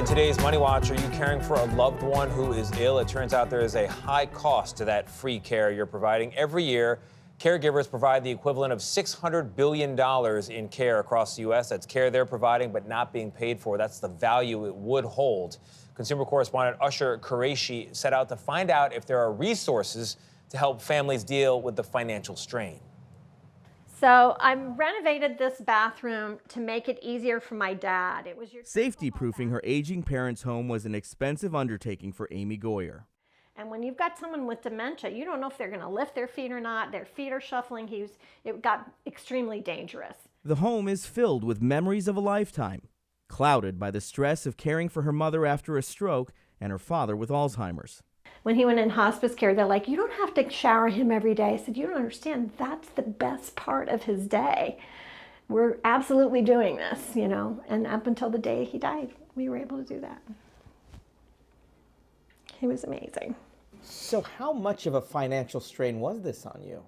In today's Money Watch, are you caring for a loved one who is ill? It turns out there is a high cost to that free care you're providing. Every year, caregivers provide the equivalent of $600 billion in care across the U.S. That's care they're providing but not being paid for. That's the value it would hold. Consumer correspondent Ash-har Quraishi set out to find out if there are resources to help families deal with the financial strain. So I renovated this bathroom to make it easier for my dad. It was Safety-proofing her aging parents' home was an expensive undertaking for Amy Goyer. And when you've got someone with dementia, you don't know if they're going to lift their feet or not. Their feet are shuffling. It got extremely dangerous. The home is filled with memories of a lifetime, clouded by the stress of caring for her mother after a stroke and her father with Alzheimer's. When he went in hospice care, they're like, you don't have to shower him every day. I said, you don't understand. That's the best part of his day. We're absolutely doing this, you know. And up until the day he died, we were able to do that. He was amazing. So how much of a financial strain was this on you?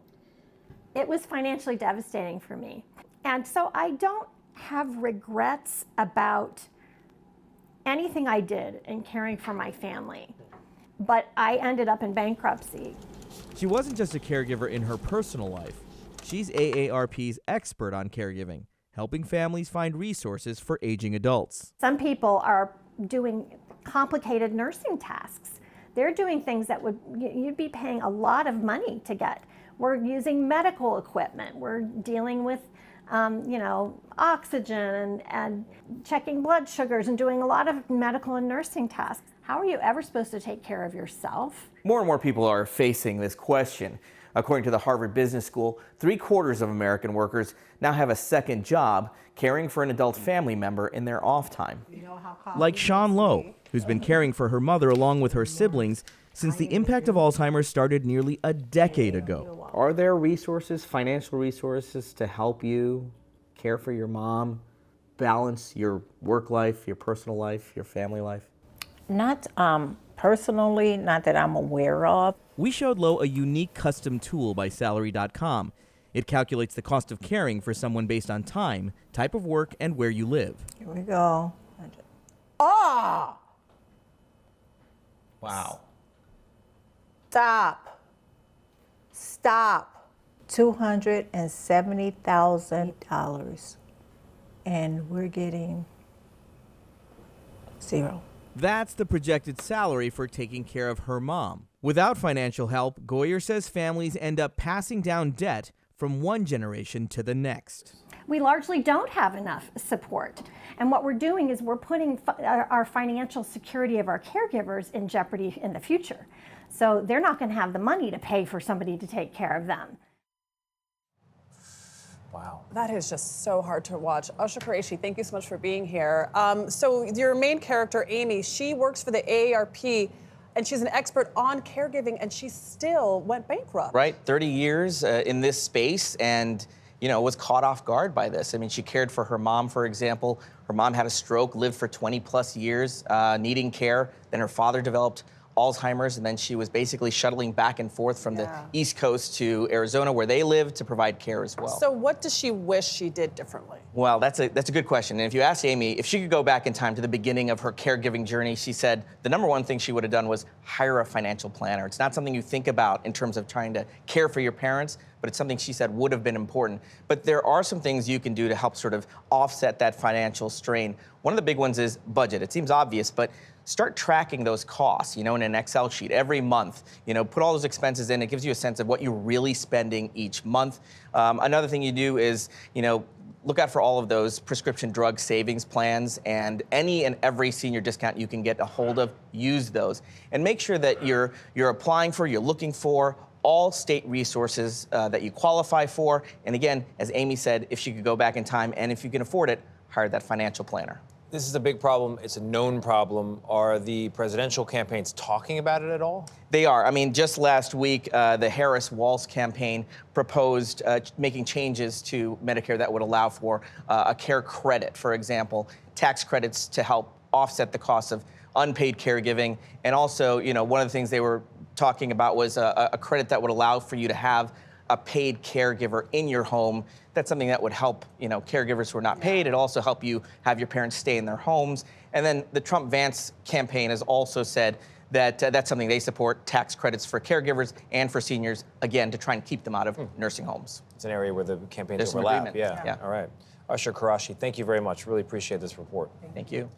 It was financially devastating for me. And so I don't have regrets about anything I did in caring for my family. But I ended up in bankruptcy. She wasn't just a caregiver in her personal life. She's AARP's expert on caregiving, helping families find resources for aging adults. Some people are doing complicated nursing tasks. They're doing things that you'd be paying a lot of money to get. We're using medical equipment. We're dealing with oxygen and checking blood sugars and doing a lot of medical and nursing tasks. How are you ever supposed to take care of yourself? More and more people are facing this question. According to the Harvard Business School, 3/4 of American workers now have a second job caring for an adult family member in their off time. Like Sean Lowe, who's been caring for her mother along with her siblings since the impact of Alzheimer's started nearly a decade ago. Are there resources, financial resources, to help you care for your mom, balance your work life, your personal life, your family life? Not personally, not that I'm aware of. We showed Lowe a unique custom tool by Salary.com. It calculates the cost of caring for someone based on time, type of work, and where you live. Here we go. Oh! Wow. Stop. $270,000. And we're getting zero. That's the projected salary for taking care of her mom. Without financial help, Goyer says families end up passing down debt from one generation to the next. We largely don't have enough support. And what we're doing is we're putting our financial security of our caregivers in jeopardy in the future. So they're not going to have the money to pay for somebody to take care of them. Wow. That is just so hard to watch. Ash-har Quraishi, thank you so much for being here. So your main character, Amy, she works for the AARP, and she's an expert on caregiving, and she still went bankrupt. Right, 30 years in this space, and was caught off guard by this. I mean, she cared for her mom, for example. Her mom had a stroke, lived for 20 plus years, needing care. Then her father developed Alzheimer's, and then she was basically shuttling back and forth from the East Coast to Arizona, where they live, to provide care as well. So what does she wish she did differently? Well, that's a good question. And if you ask Amy, if she could go back in time to the beginning of her caregiving journey, she said the number one thing she would have done was hire a financial planner. It's not something you think about in terms of trying to care for your parents, but it's something she said would have been important. But there are some things you can do to help sort of offset that financial strain. One of the big ones is budget. It seems obvious, but start tracking those costs, in an Excel sheet every month. Put all those expenses in. It gives you a sense of what you're really spending each month. Another thing you do is, look out for all of those prescription drug savings plans, and any and every senior discount you can get a hold of, use those. And make sure that you're applying for, you're looking for all state resources that you qualify for. And again, as Amy said, if she could go back in time and if you can afford it, hire that financial planner. This is a big problem. It's a known problem. Are the presidential campaigns talking about it at all? They are. I mean, just last week, the Harris-Walz campaign proposed making changes to Medicare that would allow for a care credit, for example, tax credits to help offset the costs of unpaid caregiving. And also, one of the things they were talking about was a credit that would allow for you to have a paid caregiver in your home. That's something that would help, caregivers who are not paid. It'd also help you have your parents stay in their homes. And then the Trump-Vance campaign has also said that that's something they support, tax credits for caregivers and for seniors, again, to try and keep them out of nursing homes. It's an area where the campaigns There's some overlap. agreement. Yeah. All right. Ash-har Quraishi, thank you very much. Really appreciate this report. Thank you.